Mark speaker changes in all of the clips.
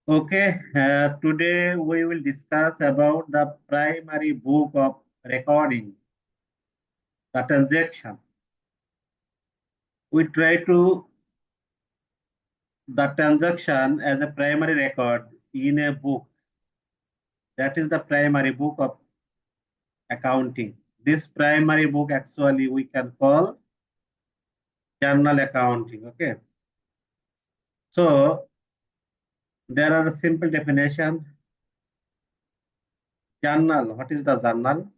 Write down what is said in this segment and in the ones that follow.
Speaker 1: Okay, today we will discuss about the primary book of recording, the transaction. We try to the transaction as a primary record in a book. That is the primary book of accounting. This primary book actually we can call journal accounting. Okay, so there are a simple definition. Journal. What is the journal?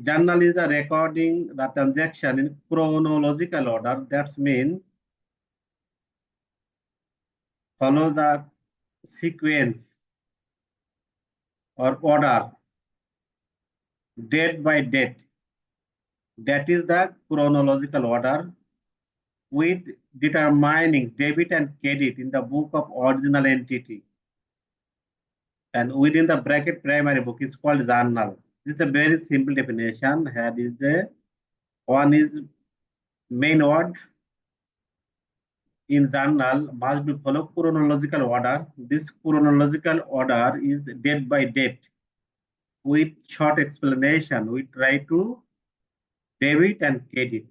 Speaker 1: Journal is the recording the transaction in chronological order. That means follows the sequence or order, date by date. That is the chronological order with determining debit and credit in the book of original entity. And within the bracket primary book is called journal. This is a very simple definition. Here is the one is main word in journal must be follow chronological order. This chronological order is date by date. With short explanation, we try to debit and credit.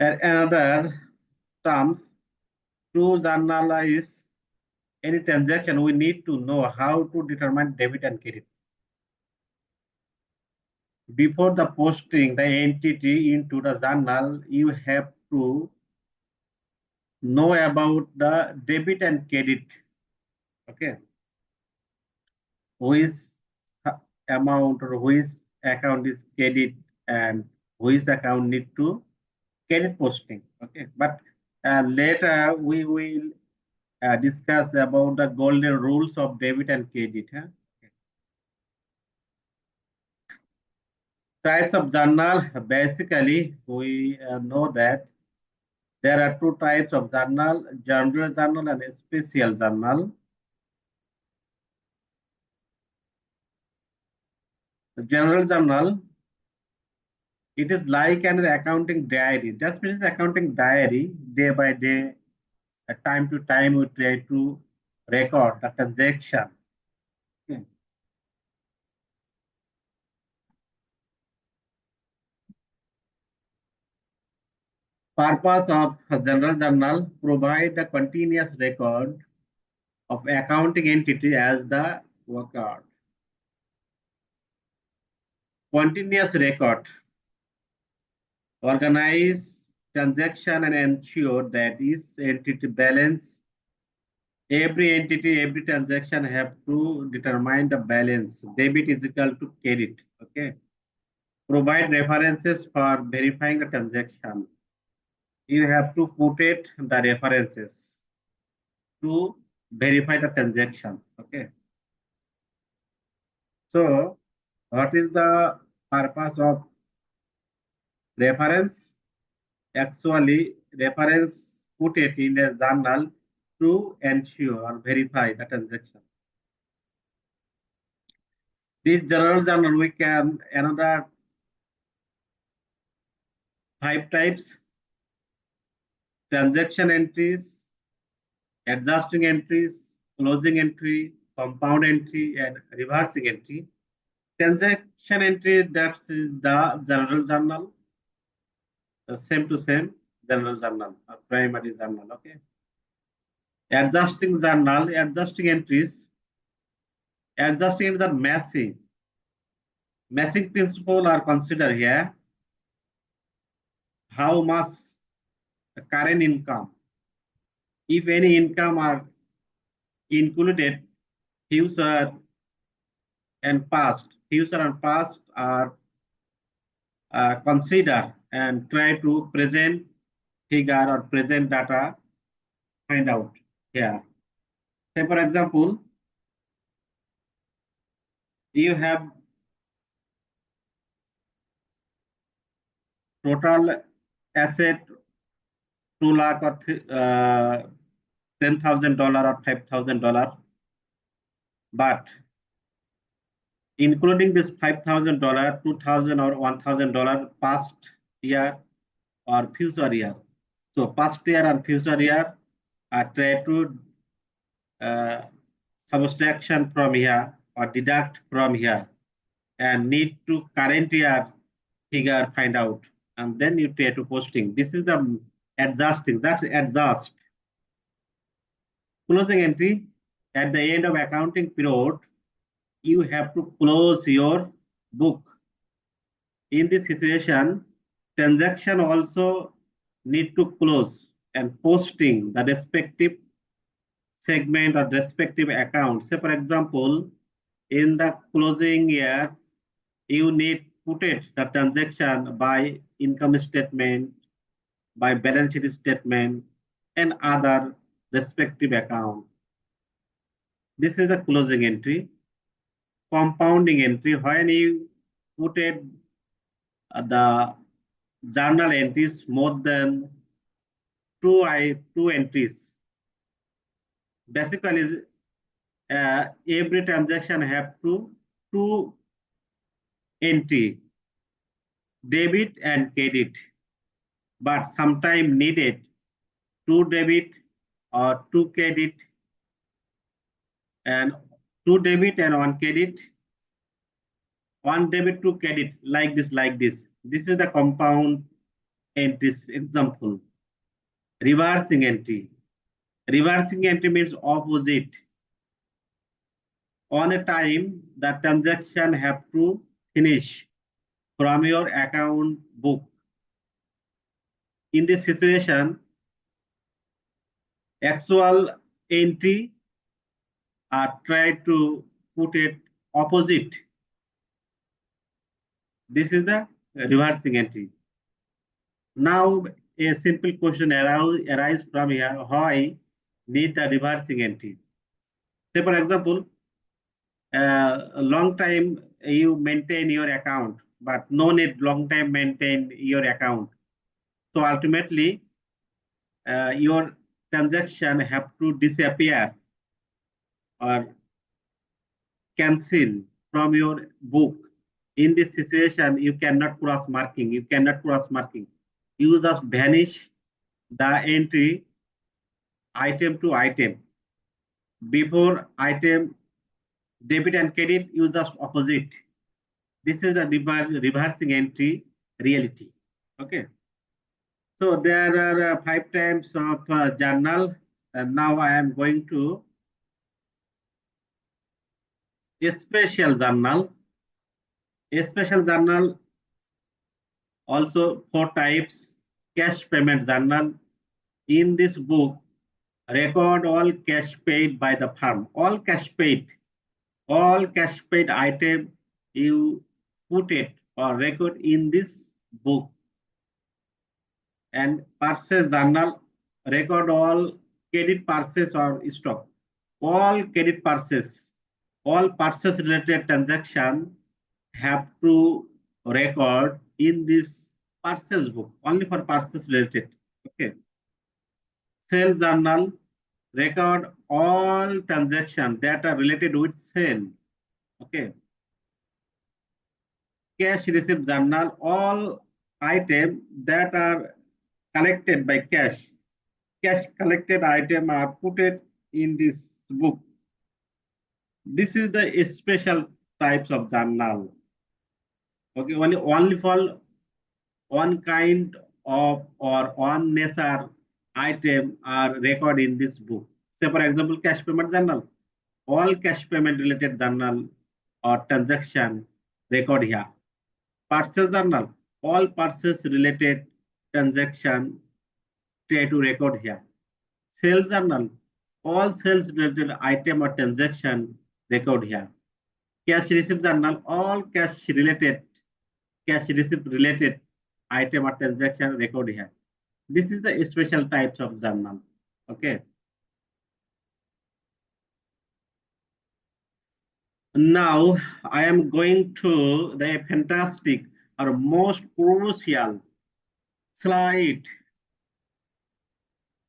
Speaker 1: And another terms, to journalize any transaction, we need to know how to determine debit and credit. Before the posting the entity into the journal, you have to know about the debit and credit. Okay, which amount or which account is credit and which account need to credit posting. Okay, but later we will discuss about the golden rules of debit and credit. Huh? Types of journal, basically we know that there are two types of journal, general journal and special journal. The general journal, it is like an accounting diary. That means accounting diary, day by day, time to time we try to record the transaction. Okay. Purpose of a general journal, provide a continuous record of accounting entity as the record. Continuous record, organize transaction and ensure that each entity balance. Every entity, every transaction have to determine the balance. Debit is equal to credit. Okay. Provide references for verifying the transaction. You have to put it the references to verify the transaction. Okay. So, what is the purpose of reference? Actually, reference put it in a journal to ensure or verify the transaction. This general journal we can another 5 types: transaction entries, adjusting entries, closing entry, compound entry, and reversing entry. Transaction entry, that is the general journal, the same to same general journal or primary journal. Okay. Adjusting journal, adjusting entries. Adjusting entries are matching. Matching principle are considered here. How much the current income, if any income are included, future and past, future and past are consider and try to present figure or present data find out here. Say for example, you have total asset 2 lakh or $10,000 or $5,000, but including this $5,000, 2,000 or $1,000 past year or future year. So past year and future year, try to subtraction from here or deduct from here and need to current year figure find out, and then you try to posting. This is the adjusting. That's adjust. Closing entry, at the end of accounting period, you have to close your book. In this situation, transaction also need to close and posting the respective segment or respective account. Say, for example, in the closing year, you need put it the transaction by income statement, by balance sheet statement, and other respective account. This is the closing entry. Compounding entry, when you put it the journal entries more than two entries. Basically, every transaction have two entry, debit and credit, but sometimes needed two debit or two credit, and two debit and one credit, one debit, two credit, like this, like this. This is the compound entries example. Reversing entry. Reversing entry means opposite. On a time, the transaction have to finish from your account book. In this situation, actual entry are try to put it opposite. This is the reversing entry. Now, a simple question arises from here: why need the reversing entry? Say, for example, a long time you maintain your account, but no need long time maintain your account. So ultimately, your transaction have to disappear or cancel from your book. In this situation, you cannot cross marking. You cannot cross marking. You just vanish the entry item to item. Before item debit and credit, you just opposite. This is the reversing entry reality. Okay. So there are 5 types of journal, and now I am going to a special journal. A special journal also 4 types. Cash payment journal. In this book, record all cash paid by the firm. All cash paid item you put it or record in this book. And purchase journal, record all credit purchase or stock. All credit purchase, all purchase related transaction have to record in this purchase book, only for purchase related. Okay. Sales journal, record all transactions that are related with sale. Okay. Cash receipt journal, all items that are collected by cash. Cash collected item are put it in this book. This is the special types of journal. Okay, only for one kind of or one nature item are recorded in this book. Say, for example, cash payment journal. All cash payment related journal or transaction record here. Purchase journal. All purchase related transaction try to record here. Sales journal. All sales related item or transaction record here. Cash receipt journal. All cash receipt related item or transaction record here. This is the special types of journal. Okay. Now I am going to the fantastic or most crucial slide,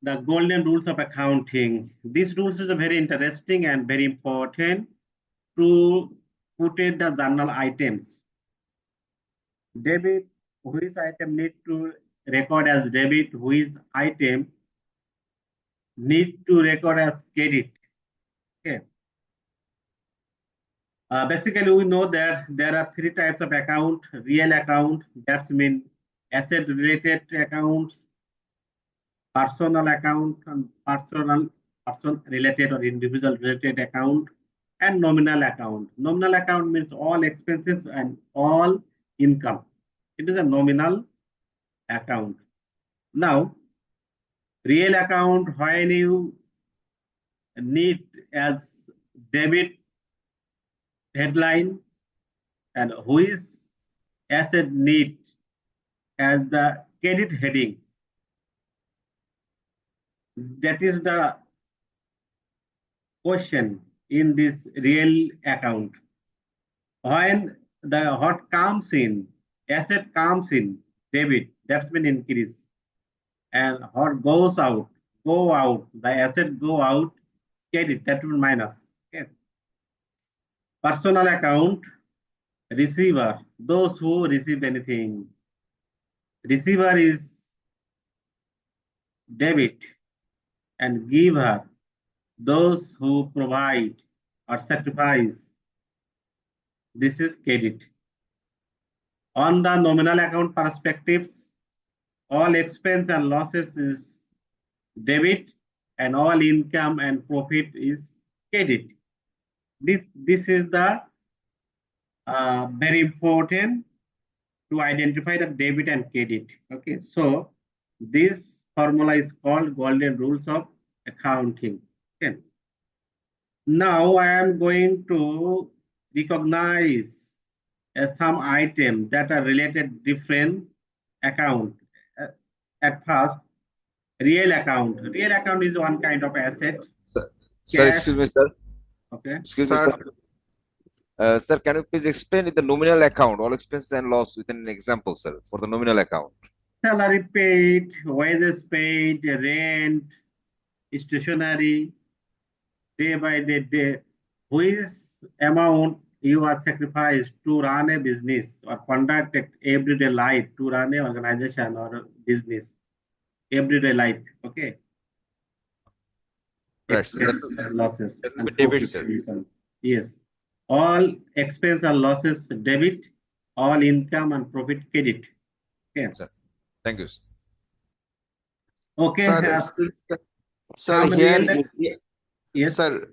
Speaker 1: the golden rules of accounting. These rules is very interesting and very important to put in the journal items. Debit, which item need to record as debit, which item need to record as credit. Okay. Basically, we know that there are three types of account: real account, that's mean asset related accounts; personal account, and person related or individual related account; and nominal account. Nominal account means all expenses and all income. It is a nominal account. Now, real account, when you need as debit headline, and which asset need as the credit heading. That is the question in this real account. When the what comes in, asset comes in, debit, that's been increase. And what goes out, the asset go out, credit, that will minus. Okay. Personal account, receiver, those who receive anything. Receiver is debit, and giver, those who provide or sacrifice. This is credit. On the nominal account perspectives, all expense and losses is debit, and all income and profit is credit. This is the very important to identify the debit and credit. Okay, so this formula is called golden rules of accounting. Okay. Now I am going to recognize some items that are related different account. At first, real account. Real account is one kind of asset.
Speaker 2: Sir,
Speaker 1: Cash.
Speaker 2: excuse me, sir.
Speaker 1: Okay.
Speaker 2: Excuse me, sir. Sir, can you please explain the nominal account, all expenses and loss, with an example, sir, for the nominal account?
Speaker 1: Salary paid, wages paid, rent, stationery, day by day, which amount you are sacrificed to run a business or conduct everyday life, to run an organization or a business, everyday life. Okay.
Speaker 2: Right.
Speaker 1: Expense and losses and
Speaker 2: Debit,
Speaker 1: profit. Yes. All expense and losses debit, all income and profit credit. Okay.
Speaker 2: Sir. Thank you. Sir.
Speaker 1: Okay.
Speaker 3: Sir, here, yes, sir.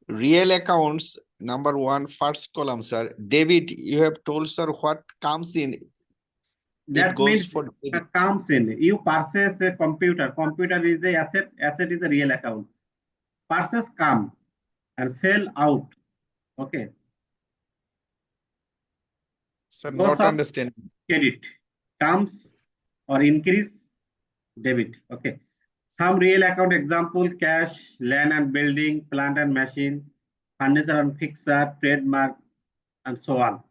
Speaker 3: Real accounts, number one, first column, sir. Debit, you have told, sir, what comes in.
Speaker 1: That means for comes in. You purchase a computer. Computer is a asset. Asset is a real account. Purchase come and sell out. Okay.
Speaker 3: Sir, not understand.
Speaker 1: Credit comes or increase debit. Okay. Some real account example: cash, land and building, plant and machine, furniture and fixture, trademark, and so on.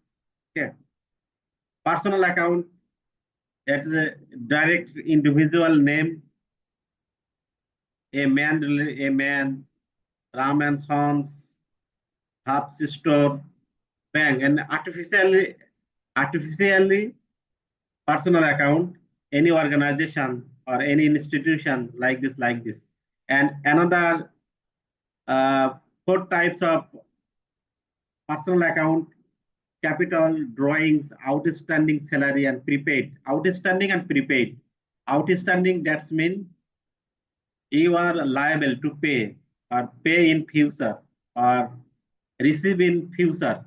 Speaker 1: Okay. Personal account, that is a direct individual name. A man, Ram and Sons, Hub Store, bank, and artificially personal account, any organization or any institution like this. And another 4 types of personal account: capital, drawings, outstanding salary, and prepaid. Outstanding and prepaid. Outstanding, that's mean you are liable to pay or pay in future or receive in future,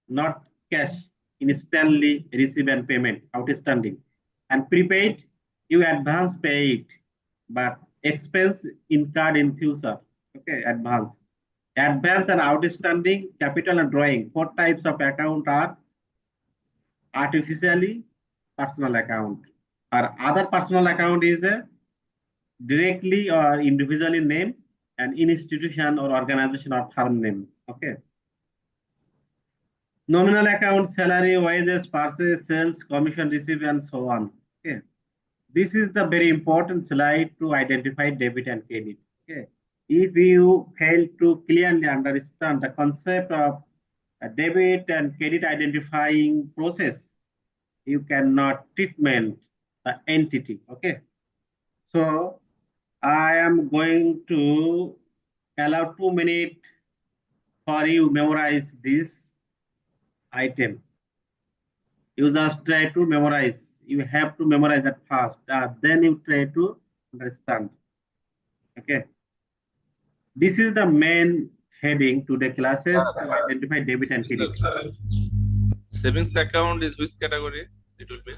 Speaker 1: not cash, instantly receive and payment, outstanding. And prepaid, you advance pay it, but expense incurred in future. Okay, advance. Advance and outstanding, capital and drawing. 4 types of account are artificially personal account. Or other personal account is a directly or individually named an institution or organization or firm name. Okay. Nominal account: salary, wages, purchase, sales, commission received, and so on. Okay. This is the very important slide to identify debit and credit. Okay. If you fail to clearly understand the concept of a debit and credit identifying process, you cannot treatment the entity. Okay. So I am going to allow 2 minutes for you memorize this item. You just try to memorize. You have to memorize at first. Then you try to understand. Okay. This is the main heading to the classes to identify debit and credit.
Speaker 4: Savings account is which category? It will be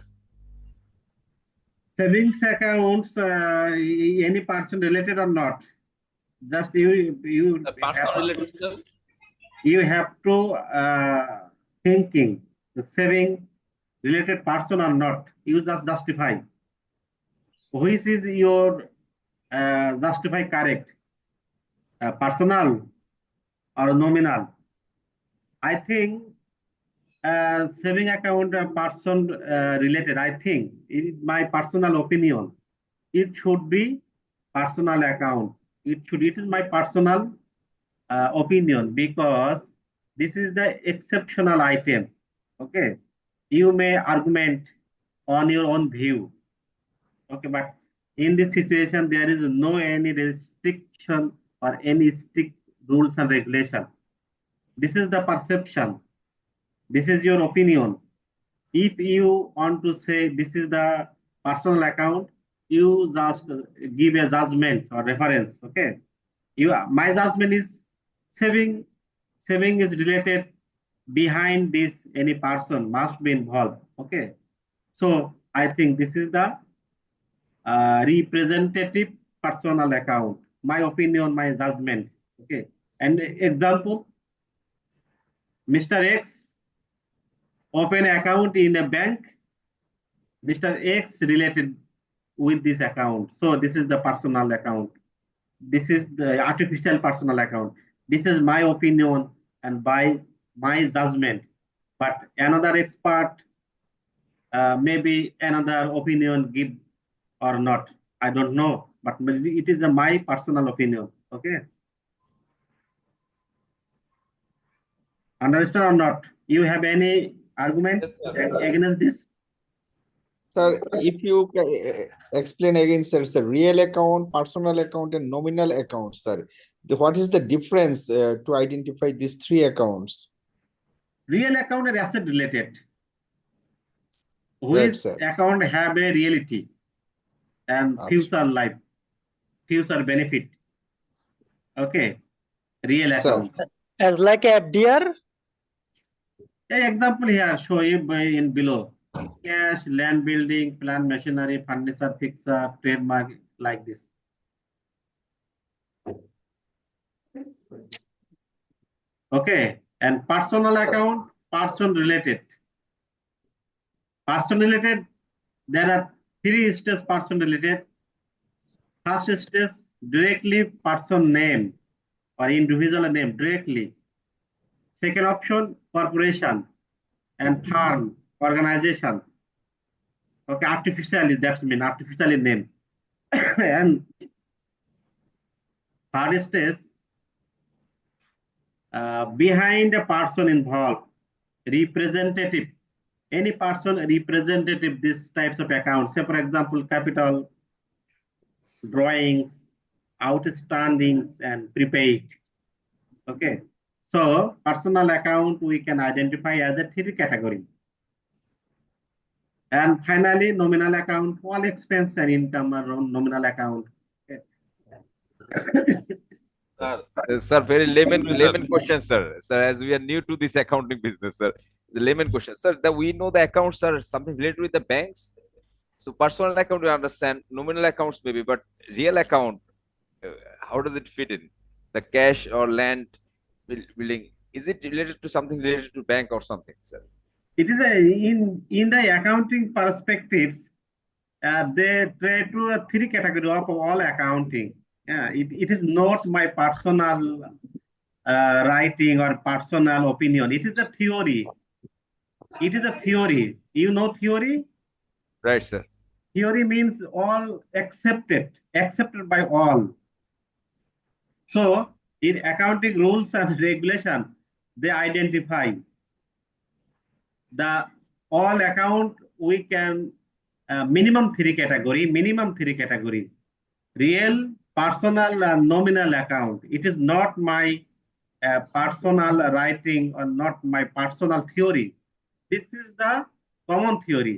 Speaker 1: Savings accounts, any person related or not? Just you
Speaker 4: person related, sir.
Speaker 1: You have to thinking the saving related person or not. You just justify. Which is your justify correct? Personal or nominal? I think saving account person related. I think it is my personal opinion. It should be personal account. It is my personal opinion because this is the exceptional item. Okay, you may argument on your own view. Okay, but in this situation there is no any restriction or any strict rules and regulation. This is the perception. This is your opinion. If you want to say this is the personal account, you just give a judgment or reference. Okay, my judgment is saving is related behind this any person must be involved. Okay, so I think this is the representative personal account, my opinion, my judgment. Okay, and example, Mr. X open account in a bank. Mr. X related with this account, so this is the personal account. This is the artificial personal account. This is my opinion and by my judgment. But another expert, maybe another opinion give or not. I don't know. But it is my personal opinion. Okay. Understand or not? You have any argument against this?
Speaker 3: Sir, if you explain again, sir, real account, personal account, and nominal account, sir. What is the difference to identify these three accounts?
Speaker 1: Real account are asset related.
Speaker 3: Right,
Speaker 1: Which
Speaker 3: sir.
Speaker 1: account have a reality and future life, future benefit. Okay, real account.
Speaker 5: As like FDR?
Speaker 1: An example here show you in below. Cash, land building, plant machinery, furniture, fixture, trademark, like this. Okay, and personal account, person related. Person related, there are 3 stages person related. First stage, directly person name or individual name directly. Second option, corporation, and firm, organization. Okay, artificially, that's mean artificially name. And third stage, behind a person involved, representative, any person representative, these types of accounts. Say, for example, capital, drawings, outstandings, and prepaid. Okay, so personal account we can identify as a 3 category. And finally, nominal account, all expense and income are on nominal account.
Speaker 2: Sir, very layman question, sir. Sir, as we are new to this accounting business, sir, the layman question, sir. That we know the accounts are something related with the banks. So personal account we understand, nominal accounts maybe, but real account, how does it fit in? The cash or land building, is it related to something related to bank or something, sir?
Speaker 1: It is in the accounting perspectives, they try to 3 category of all accounting. It is not my personal writing or personal opinion. It is a theory. It is a theory. You know theory?
Speaker 2: Right, sir.
Speaker 1: Theory means all accepted by all. So in accounting rules and regulation, they identify the all account we can minimum 3 category, real, personal nominal account. It is not my personal writing or not my personal theory. This is the common theory.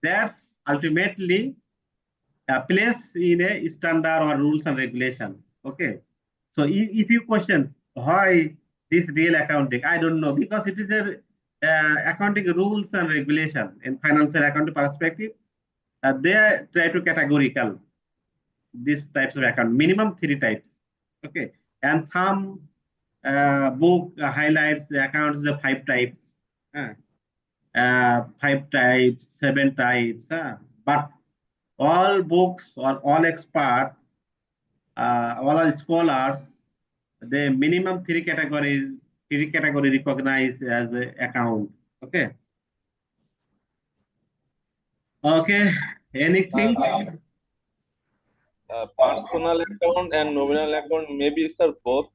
Speaker 1: That's ultimately place in a standard or rules and regulation. Okay. So if you question why this real accounting, I don't know, because it is a accounting rules and regulation in financial accounting perspective. They try to categorical these types of account, minimum 3 types. Okay. And some book highlights the accounts the 5 types. 5 types, 7 types. But all books or all experts, all are scholars, the minimum 3 category recognized as a account. Okay. Okay. Anything?
Speaker 4: Personal account and nominal account, maybe sir both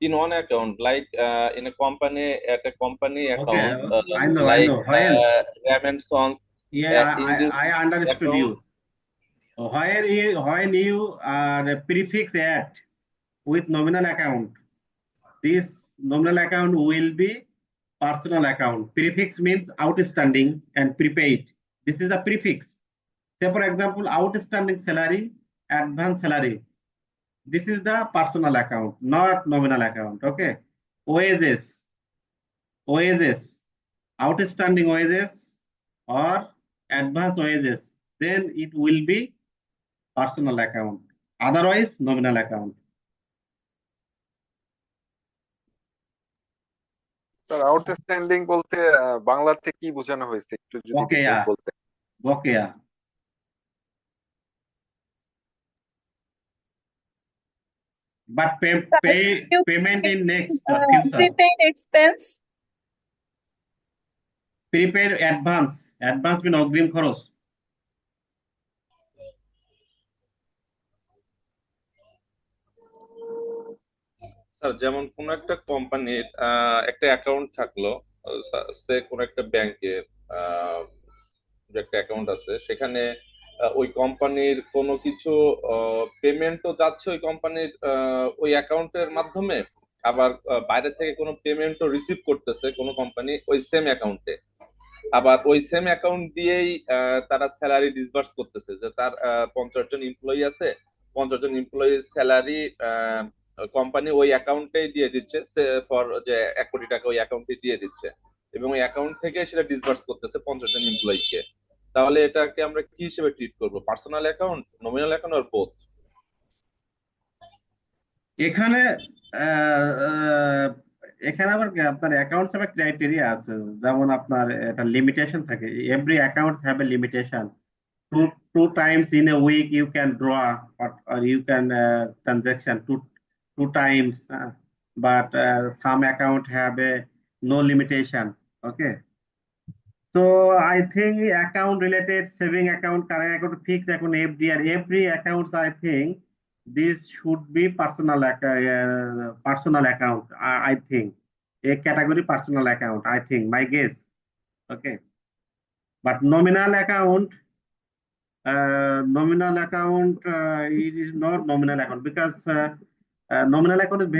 Speaker 4: in one account, like in a company, at a company
Speaker 1: Okay.
Speaker 4: account,
Speaker 1: I know.
Speaker 4: like
Speaker 1: While
Speaker 4: Ram and Sons.
Speaker 1: yeah,
Speaker 4: In this
Speaker 1: I understood
Speaker 4: account,
Speaker 1: you. When you prefix at with nominal account, this nominal account will be personal account. Prefix means outstanding and prepaid. This is the prefix. Say for example, outstanding salary, advance salary. This is the personal account, not nominal account. Okay. Wages, outstanding wages or advance wages. Then it will be personal account. Otherwise, nominal account.
Speaker 6: Sir outstanding বলতে বাংলাতে কি বোঝানো হয়েছে একটু যদি
Speaker 1: Okay,
Speaker 6: details
Speaker 1: yeah.
Speaker 6: বলতে।
Speaker 1: Okay, yeah. But payment in next future.
Speaker 7: Prepaid expense.
Speaker 1: Prepaid advance. Advance mean অগ্রিম খরচ।
Speaker 4: স্যার যেমন কোন একটা কোম্পানির একটা অ্যাকাউন্ট থাকলো, সে কোন একটা ব্যাংকের যে একটা অ্যাকাউন্ট আছে, সেখানে ওই কোম্পানির কোনো কিছু পেমেন্টও যাচ্ছে ওই কোম্পানির ওই অ্যাকাউন্টের মাধ্যমে, আবার বাইরে থেকে কোনো পেমেন্টও রিসিভ করতেছে কোনো কোম্পানি ওই সেম অ্যাকাউন্টে, আবার ওই সেম অ্যাকাউন্ট দিয়েই তারা স্যালারি ডিসবার্স করতেছে, যে তার 50 জন এমপ্লয়ি আছে, 50 জন এমপ্লয়ির স্যালারি কোম্পানি ওই অ্যাকাউন্টেই দিয়ে দিচ্ছে, ফর যে 1 কোটি টাকা ওই অ্যাকাউন্টে দিয়ে দিচ্ছে, এবং ওই অ্যাকাউন্ট থেকে সেটা ডিসবার্স করতেছে 50 জন এমপ্লয়িকে। তাহলে এটাকে আমরা কি হিসেবে ট্রিট করব? পার্সোনাল অ্যাকাউন্ট, নমিনাল অ্যাকাউন্ট আর বোথ?
Speaker 1: এখানে এখানে আবার আপনার অ্যাকাউন্টস এর ক্রাইটেরিয়া আছে, যেমন আপনার একটা লিমিটেশন থাকে। Every accounts have a limitation. Two times in a week you can draw or you can transaction two times, but some account have a no limitation. Okay. So I think account related, saving account, current account, fixed account, FD, and every accounts, I think this should be personal account. I think a category personal account. I think my guess. Okay. But nominal account, it is not nominal account, because nominal account is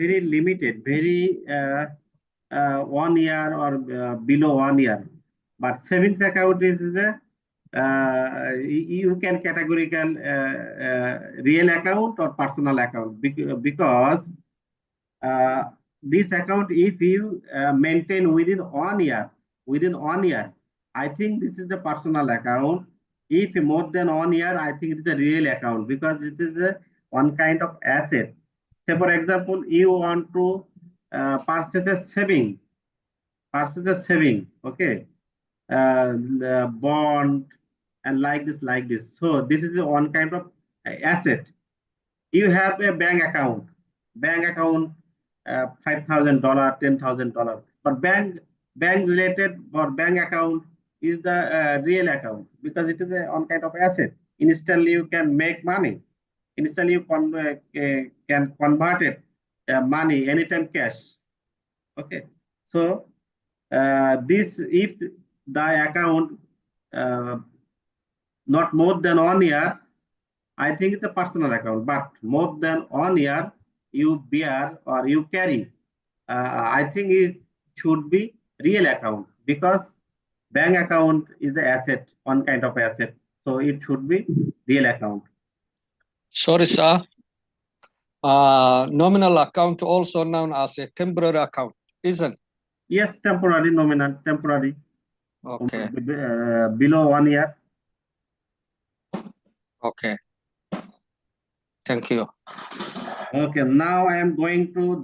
Speaker 1: very limited, very 1 year or below 1 year. But savings account is a you can categorical real account or personal account, because this account, if you maintain within 1 year, I think this is the personal account. If more than 1 year, I think it is a real account, because it is a one kind of asset. Say for example, you want to purchase a saving, okay, bond, and like this. So this is one kind of asset. You have a bank account, $5,000, $10,000, but bank related or bank account is the real account, because it is a one kind of asset. Instantly you can make money. Instantly you can convert it money anytime cash. Okay. So this, if the account not more than 1 year, I think it's a personal account, but more than 1 year you bear or you carry. I think it should be real account because bank account is an asset, one kind of asset. So it should be real account.
Speaker 7: Sorry, sir. Nominal account also known as a temporary account, isn't?
Speaker 1: Yes, temporary, nominal, temporary.
Speaker 7: Okay,
Speaker 1: Below 1 year.
Speaker 7: okay. Thank you.
Speaker 1: Okay, now I am going to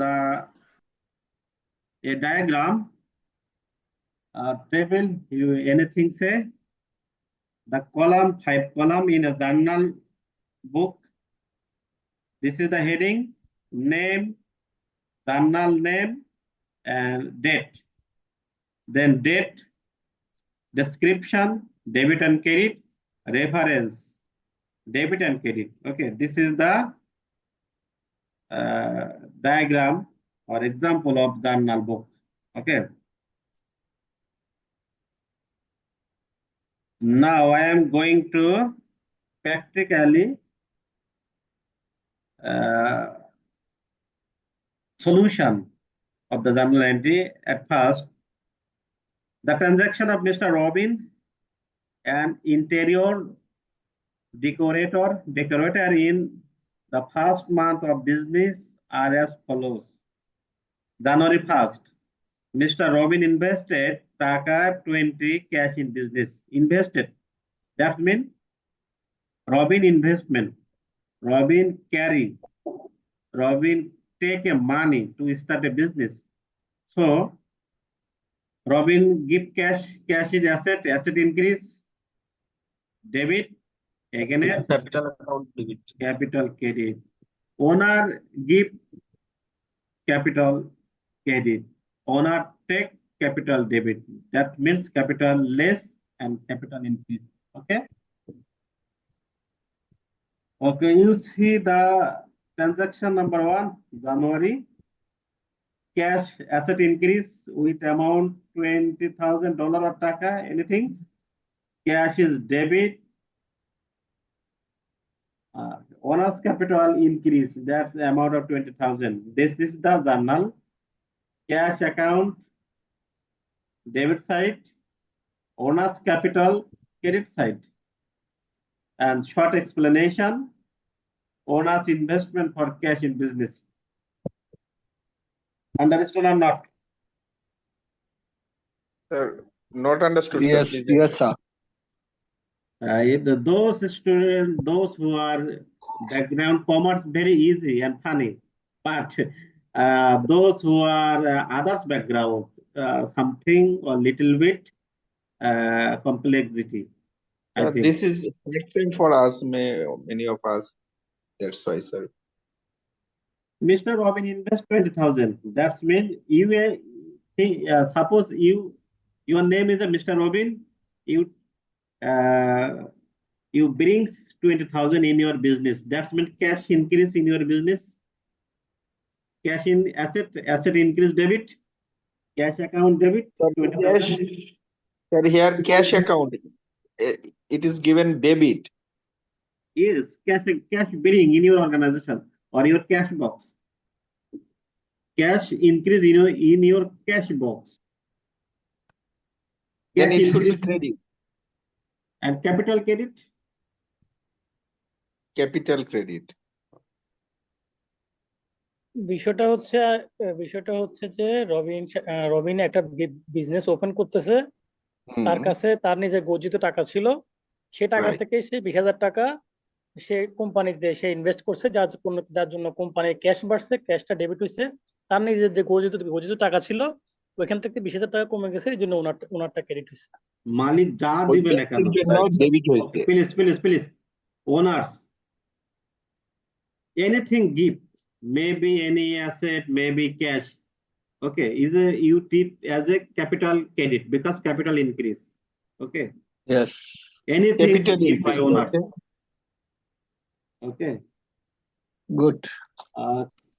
Speaker 1: a diagram. Table, you anything say? The column, 5 column in a journal book. This is the heading, name, journal name, and date. Then date, description, debit and credit, reference, debit and credit. Okay, this is the diagram or example of journal book. Okay. Now I am going to practically solution of the journal entry. At first, the transaction of Mr. Robin, an interior decorator in the first month of business are as follows. January 1st, Mr. Robin invested taka 20 cash in business. Invested. That means Robin investment. Robin carry. Robin take a money to start a business. So Robin give cash. Cash is asset. Asset increase. Debit against
Speaker 5: Capital account debit.
Speaker 1: capital credit. Owner give capital credit. Owner take capital debit. That means capital less and capital increase. Okay. Okay, you see the transaction number 1, January. Cash asset increase with amount $20,000 or taka, anything. Cash is debit. Owner's capital increase, that's the amount of 20,000. This is the journal. Cash account, debit side. Owner's capital, credit side. And short explanation, owner's investment for cash in business. Understood or not?
Speaker 3: Sir, not understood, sir.
Speaker 7: Yes,
Speaker 3: Please
Speaker 7: yes, sir.
Speaker 1: Those students, those who are background commerce, very easy and funny. But those who are others background, something or little bit complexity. I
Speaker 3: Sir,
Speaker 1: think.
Speaker 3: this is first time for us, many of us. That's why, sir.
Speaker 1: Mr. Robin invest 20,000. That's mean you suppose your name is a Mr. Robin. You brings 20,000 in your business. That's mean cash increase in your business. Cash in asset increase debit. Cash account debit.
Speaker 3: Cash, sir, here cash account. It is given debit.
Speaker 1: Yes, cash bring in your organization or your cash box. Cash increase in your cash box.
Speaker 3: Then
Speaker 1: Cash
Speaker 3: it should be
Speaker 1: increase
Speaker 3: credit.
Speaker 1: and capital credit.
Speaker 3: Capital credit.
Speaker 5: বিষয়টা হচ্ছে যে রবিন একটা business open করতেছে, তার কাছে তার নিজের গর্জিত টাকা ছিল, সে টাকা
Speaker 3: Right.
Speaker 5: থেকে সে 20,000 টাকা সে কোম্পানিতে সে ইনভেস্ট করছে, যার জন্য কোম্পানির ক্যাশ বাড়ছে, ক্যাশটা ডেবিট হয়েছে। তার নিজের যে গর্জিত টাকা ছিল ওইখান থেকে 20,000 টাকা কমে গেছে, এই জন্য ওনারটা ক্রেডিট হয়েছে।
Speaker 1: মালিক যা দিবে না কেন
Speaker 3: ডেবিট হয়েছে।
Speaker 1: Please owners anything give, maybe any asset, maybe cash, okay, you treat as a capital credit because capital increase. Okay,
Speaker 7: Yes.
Speaker 1: anything
Speaker 3: Capital
Speaker 1: give by
Speaker 3: increase,
Speaker 1: owners.
Speaker 3: okay.
Speaker 1: Okay.
Speaker 7: Good.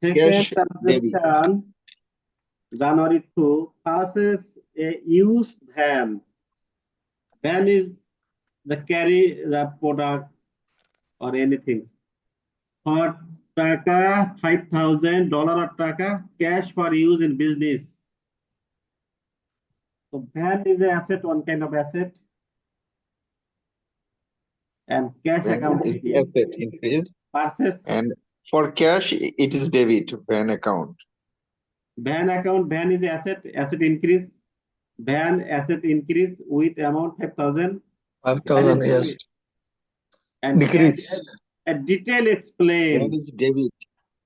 Speaker 1: Second
Speaker 3: Cash debit.
Speaker 1: transaction, January 2, passes a used van. Van is the carry the product or anything. For taka $5,000 or taka cash for use in business. So van is an asset, one kind of asset. And cash
Speaker 3: Van
Speaker 1: account
Speaker 3: is
Speaker 1: is
Speaker 3: asset increase,
Speaker 1: purchase.
Speaker 3: and for cash it is debit, van account.
Speaker 1: Van account, van is asset, asset increase. Van asset increase with amount 5,000.
Speaker 7: 5,000, yes.
Speaker 1: And
Speaker 7: Decrease.
Speaker 1: a detail
Speaker 3: Van
Speaker 1: explain.
Speaker 3: is debit,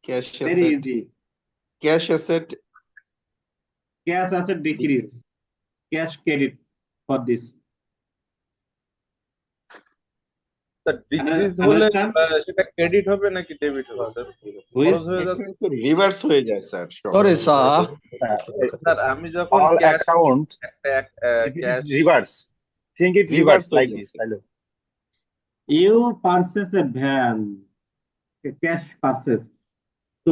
Speaker 3: cash
Speaker 1: Very
Speaker 3: asset,
Speaker 1: easy.
Speaker 3: cash asset
Speaker 1: Cash asset decrease. Cash credit for this.
Speaker 4: Sir decrease হলে
Speaker 1: Understand?
Speaker 4: সেটা credit হবে নাকি debit হবে sir?
Speaker 1: Which
Speaker 4: খরচ হয়ে যাচ্ছে।
Speaker 3: Reverse হয়ে যায় স্যার।
Speaker 7: Sorry, sir.
Speaker 4: স্যার আমি যখন
Speaker 8: all
Speaker 4: cash
Speaker 8: account if it
Speaker 4: cash
Speaker 8: is reverse, think it
Speaker 3: Reverse
Speaker 8: reverse like
Speaker 3: way,
Speaker 8: this.
Speaker 3: sir.
Speaker 8: Hello.
Speaker 1: you purchase a van, a cash purchase. So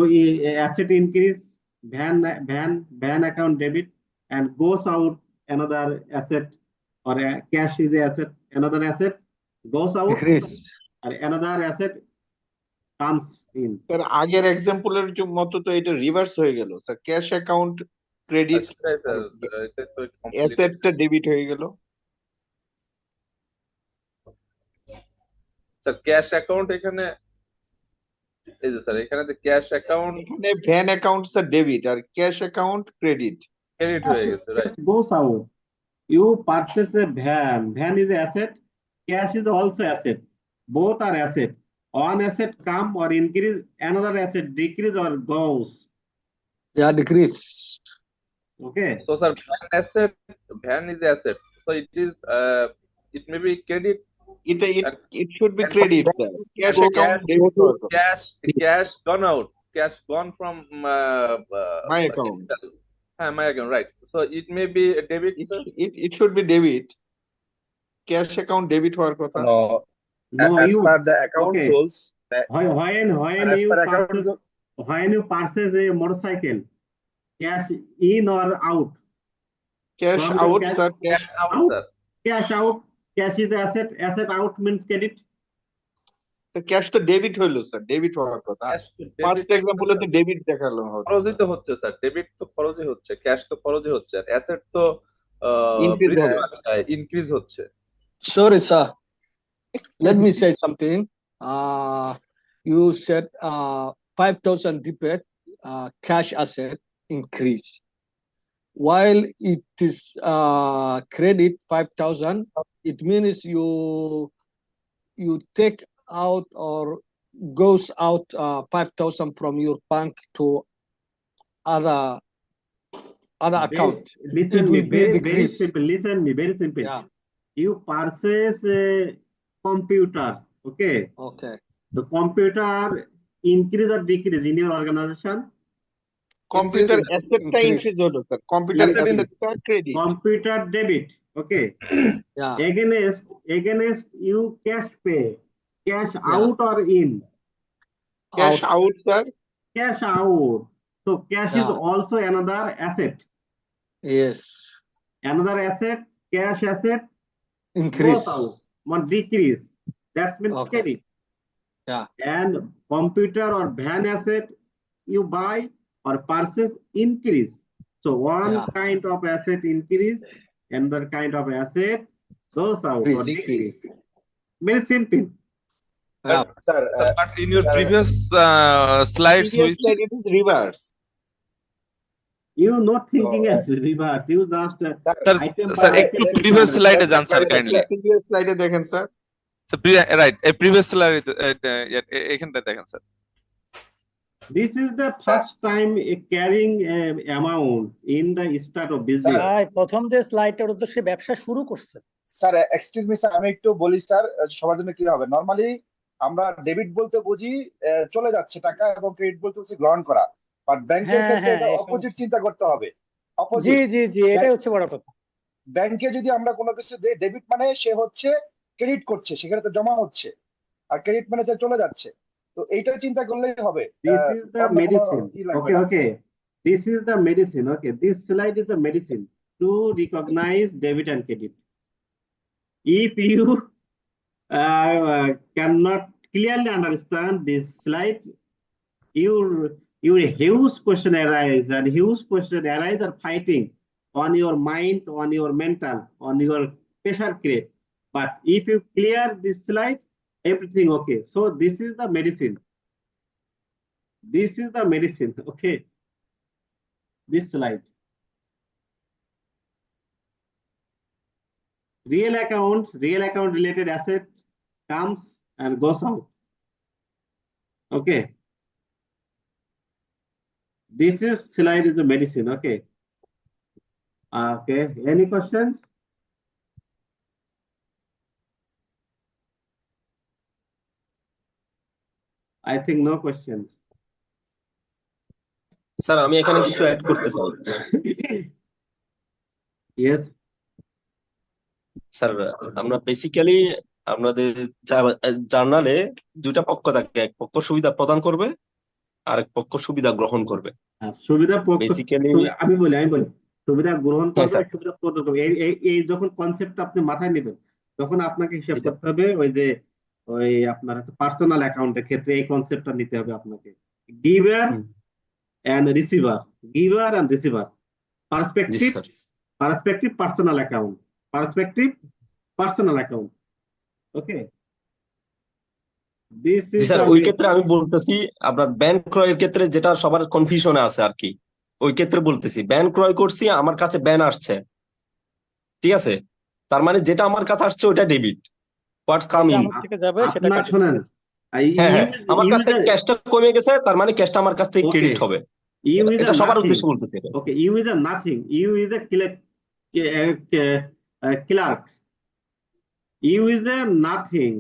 Speaker 1: asset increase, van account debit, and goes out another asset, or cash is a asset, another asset goes out,
Speaker 7: Decrease.
Speaker 1: and another asset comes in.
Speaker 3: Sir আগের এক্সাম্পলের মতো তো এটা reverse হয়ে গেল sir, cash account credit,
Speaker 4: সেটাই sir, এটা তো complete।
Speaker 3: অ্যাসেটটা debit হয়ে গেল।
Speaker 4: স্যার ক্যাশ অ্যাকাউন্ট এখানে এই যে স্যার এখানে তো ক্যাশ অ্যাকাউন্ট
Speaker 3: এখানে ভ্যান অ্যাকাউন্ট স্যার ডেবিট আর ক্যাশ অ্যাকাউন্ট ক্রেডিট।
Speaker 4: ক্রেডিট হয়ে গেছে, right?
Speaker 1: Cash goes out. You purchase a van. Van is asset. Cash is also asset. Both are asset. One asset come or increase, another asset decrease or goes.
Speaker 7: Yeah, decrease.
Speaker 1: Okay.
Speaker 4: So sir, van is asset. So it may be credit.
Speaker 3: It should be credit sir. Cash account debit
Speaker 4: Cash gone out. Cash gone from
Speaker 3: my account.
Speaker 4: My account, right? So it may be a debit, sir.
Speaker 3: It should be debit. Cash account debit হওয়ার কথা।
Speaker 8: No, as
Speaker 1: you
Speaker 8: per the account
Speaker 1: okay.
Speaker 8: rules.
Speaker 1: When you purchase a motorcycle, cash in or out?
Speaker 3: Cash
Speaker 1: From
Speaker 3: out
Speaker 1: cash-
Speaker 3: sir,
Speaker 4: Cash out, sir.
Speaker 1: Cash out. Cash is the asset. Asset out means credit.
Speaker 3: Cash তো debit হইলো sir, debit হওয়ার কথা।
Speaker 4: Cash to
Speaker 3: first
Speaker 4: debit,
Speaker 3: এক্সাম্পলে তো debit দেখালো।
Speaker 4: খরচই তো হচ্ছে sir, debit তো খরচই হচ্ছে, ক্যাশ তো খরচই হচ্ছে, আর অ্যাসেট তো
Speaker 3: Increase হবে।
Speaker 4: ইনক্রিজ হচ্ছে।
Speaker 7: Sorry, sir. Let me say something. You said 5,000 debit, cash asset increase. While it is credit 5,000, it means you take out or goes out 5,000 from your bank to other account.
Speaker 1: Listen
Speaker 7: It
Speaker 1: me,
Speaker 7: will be
Speaker 1: very
Speaker 7: decrease.
Speaker 1: simple. Listen me, very simple.
Speaker 7: Yeah.
Speaker 1: You purchase a computer, okay?
Speaker 7: Okay.
Speaker 1: The computer increase or decrease in your organization?
Speaker 3: Computer
Speaker 7: Increase.
Speaker 3: অ্যাসেটটা increase হলো sir, computer
Speaker 4: Asset
Speaker 3: অ্যাসেটটা credit.
Speaker 1: Computer debit, okay?
Speaker 7: Yeah.
Speaker 1: Against you cash pay, cash
Speaker 7: Yeah.
Speaker 1: out or in?
Speaker 3: Cash out sir,
Speaker 1: Cash out. So cash is
Speaker 7: Yeah.
Speaker 1: also another asset.
Speaker 7: Yes.
Speaker 1: Another asset, cash asset,
Speaker 7: Increase.
Speaker 1: goes out, one decrease. That's means
Speaker 7: Okay.
Speaker 1: credit.
Speaker 7: Yeah.
Speaker 1: And computer or van asset you buy or purchase increase. So one
Speaker 7: Yeah.
Speaker 1: kind of asset increase, another kind of asset goes out or
Speaker 7: Decrease.
Speaker 1: decrease. Very simple.
Speaker 7: Yeah.
Speaker 8: Sir,
Speaker 4: But in your previous slides, which
Speaker 3: it is reverse.
Speaker 1: You not thinking as reverse. You just item by
Speaker 2: sir,
Speaker 1: item.
Speaker 2: একটু previous slide এ যান sir kindly.
Speaker 3: Previous স্লাইডে দেখেন sir.
Speaker 2: Right, এই previous slide এখানটা দেখেন sir.
Speaker 1: This is the first time carrying amount in the start of business.
Speaker 5: প্রথম যে স্লাইডটার উদ্দেশ্যে ব্যবসা শুরু করছে।
Speaker 8: স্যার এক্সকিউজ মি স্যার, আমি একটু বলি স্যার, সবার জন্য ক্লিয়ার হবে। নরমালি আমরা ডেবিট বলতে বুঝি চলে যাচ্ছে টাকা, এবং ক্রেডিট বলতে বুঝি গ্রহণ করা। বাট ব্যাংকের ক্ষেত্রে এটা অপোজিট চিন্তা করতে হবে।
Speaker 5: জি জি জি, এটাই হচ্ছে বড় কথা।
Speaker 8: ব্যাংকে যদি আমরা কোনো কিছু দেই, ডেবিট মানে সে হচ্ছে ক্রেডিট করছে, সেখানে তো জমা হচ্ছে, আর ক্রেডিট মানে চলে যাচ্ছে। তো এইটা চিন্তা করলেই হবে।
Speaker 1: This is the medicine. Okay. This is the medicine. Okay. This slide is the medicine to recognize debit and credit. If you cannot clearly understand this slide, your huge question arise and huge question arise are fighting on your mind, on your mental, on your pressure create. But if you clear this slide, everything okay. So this is the medicine. This is the medicine. Okay. This slide. Real account related asset comes and goes out. Okay. This is slide is the medicine. Okay. Okay. Any questions? I think no questions.
Speaker 9: Sir আমি এখানে কিছু add করতে চাই।
Speaker 1: Yes.
Speaker 9: Sir আমরা basically আমাদের জার্নালে দুইটা পক্ষ থাকে, এক পক্ষ সুবিধা প্রদান করবে আর এক পক্ষ সুবিধা গ্রহণ করবে।
Speaker 1: সুবিধা পক্ষ
Speaker 9: বেসিক্যালি
Speaker 1: আমি বলি সুবিধা গ্রহণ
Speaker 9: হ্যাঁ
Speaker 1: করবে,
Speaker 9: স্যার,
Speaker 1: সুবিধা প্রদান করবে। এই যখন কনসেপ্টটা আপনি মাথায় নেবেন তখন আপনাকে হিসাব
Speaker 9: জি স্যার,
Speaker 1: করতে হবে ওই আপনার হচ্ছে পার্সোনাল অ্যাকাউন্টের ক্ষেত্রে এই কনসেপ্টটা নিতে হবে আপনাকে। Giver
Speaker 9: hmm,
Speaker 1: and receiver, giver and receiver,
Speaker 9: G
Speaker 1: perspective
Speaker 9: sir,
Speaker 1: personal account, perspective personal account. Okay, this
Speaker 9: G
Speaker 1: is
Speaker 9: sir.
Speaker 1: the
Speaker 9: ওই
Speaker 1: way.
Speaker 9: ক্ষেত্রে আমি বলতেছি আপনার ব্যাংক ক্রয়ের ক্ষেত্রে যেটা সবার কনফিউশনে আছে আর কি, ওই ক্ষেত্রে বলতেছি ব্যাংক ক্রয় করছি, আমার কাছে ব্যান আসছে, ঠিক আছে, তার মানে যেটা আমার কাছে আসছে ওটা ডেবিট, হোয়াটস
Speaker 5: যেটা
Speaker 9: কামিং।
Speaker 5: আমার থেকে যাবে সেটা
Speaker 1: আপনার
Speaker 5: কাটবে।
Speaker 1: শোনেন,
Speaker 9: হ্যাঁ হ্যাঁ, আমার কাছ থেকে
Speaker 1: user,
Speaker 9: ক্যাশটা কমে গেছে, তার মানে ক্যাশটা আমার কাছ থেকে
Speaker 1: okay,
Speaker 9: ক্রেডিট হবে।
Speaker 1: you is
Speaker 9: এটা
Speaker 1: a
Speaker 9: সবার
Speaker 1: nothing.
Speaker 9: উদ্দেশ্যে বলতেছি এটা।
Speaker 1: Okay, you is a nothing. You is a clerk. You is a nothing.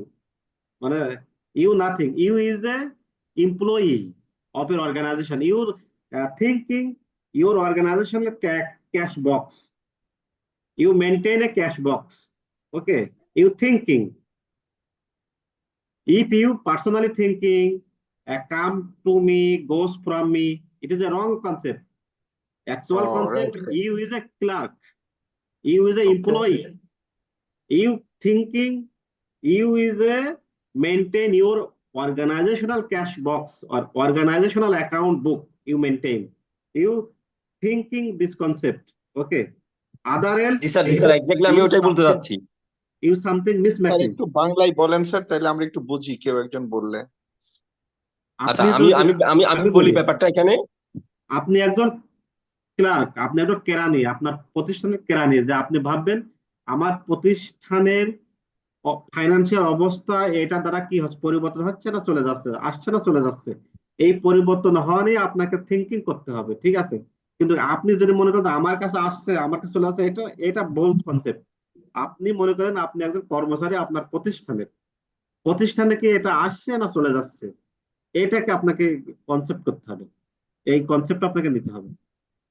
Speaker 1: You nothing. You is a employee of your organization. You thinking your organizational cash box. You maintain a cash box. Okay. You thinking. If you personally thinking, come to me, goes from me, it is a wrong concept. Actual
Speaker 3: Oh,
Speaker 1: concept,
Speaker 3: right.
Speaker 1: you is a clerk. You is a employee. You thinking, you is a maintain your organizational cash box or organizational account book you maintain. You thinking this concept. Okay. Other else,
Speaker 9: G sir, exactly আমি ওটাই বলতে যাচ্ছি।
Speaker 1: you something
Speaker 3: sir
Speaker 1: mismatching.
Speaker 3: একটু বাংলায় বলেন sir, তাহলে আমরা একটু বুঝি কেউ একজন বললে।
Speaker 9: আচ্ছা,
Speaker 1: আপনি
Speaker 9: আমি
Speaker 1: যদি-
Speaker 9: আমি আমি আমি বলি
Speaker 1: বলি,
Speaker 9: ব্যাপারটা এখানে।
Speaker 1: আপনি একজন ক্লার্ক, আপনি একজন কেরানি, আপনার প্রতিষ্ঠানের কেরানি, যে আপনি ভাববেন আমার প্রতিষ্ঠানের ফাইন্যান্সিয়াল অবস্থা এটা দ্বারা কি হচ্ছে, পরিবর্তন হচ্ছে না চলে যাচ্ছে, আসছে না চলে যাচ্ছে, এই পরিবর্তন হওয়া নিয়ে আপনাকে থিঙ্কিং করতে হবে, ঠিক আছে। কিন্তু আপনি যদি মনে করেন আমার কাছে আসছে, আমার কাছে চলে আসছে, এটা ভুল কনসেপ্ট। আপনি মনে করেন আপনি একজন কর্মচারী, আপনার প্রতিষ্ঠানে কি এটা আসছে না চলে যাচ্ছে, এটাকে আপনাকে কনসেপ্ট করতে হবে, এই কনসেপ্ট আপনাকে নিতে হবে।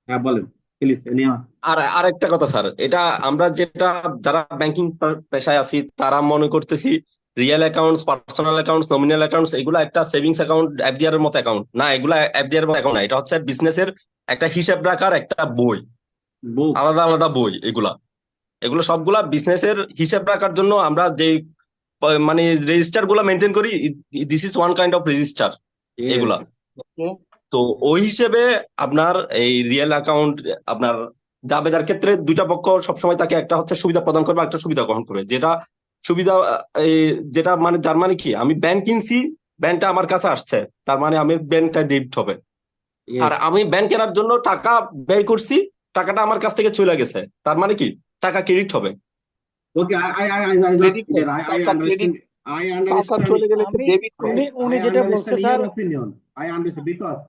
Speaker 1: হ্যাঁ বলেন প্লিজ।
Speaker 9: আর একটা কথা স্যার, এটা আমরা যারা ব্যাংকিং পেশায় আছি তারা মনে করতেছি real accounts, personal accounts, nominal accounts, এগুলো একটা সেভিংস অ্যাকাউন্ট, এফডিআর এর মতো অ্যাকাউন্ট না, এগুলা এফডিআর এর মতো অ্যাকাউন্ট না, এটা হচ্ছে বিজনেসের একটা হিসাব রাখার একটা বই, আলাদা আলাদা বই। এগুলো সবগুলা বিজনেসের হিসাব রাখার জন্য আমরা যে মানে রেজিস্টার গুলা মেনটেন করি, this is one kind of register এগুলা। তো ওই হিসেবে আপনার এই রিয়েল অ্যাকাউন্ট আপনার জাবেদার ক্ষেত্রে দুইটা পক্ষ সবসময় তাকে, একটা হচ্ছে সুবিধা প্রদান করবে, একটা সুবিধা গ্রহণ করবে। যেটা সুবিধা যেটা মানে যার মানে কি, আমি ব্যাংক কিনছি, ব্যাংকটা আমার কাছে আসছে, তার মানে আমি ব্যাংকটা ডেবিট হবে। আর আমি ব্যাংক কেনার জন্য টাকা ব্যয় করছি, টাকাটা আমার কাছ থেকে চলে গেছে, তার মানে কি টাকা ক্রেডিট হবে।
Speaker 1: Okay, I understand. I
Speaker 3: টাকা
Speaker 1: understand.
Speaker 3: চলে গেলে তো ডেবিট হবে।
Speaker 5: উনি
Speaker 1: I
Speaker 5: যেটা
Speaker 1: understand
Speaker 5: বলছে
Speaker 1: your
Speaker 5: sir,
Speaker 1: opinion. I understand because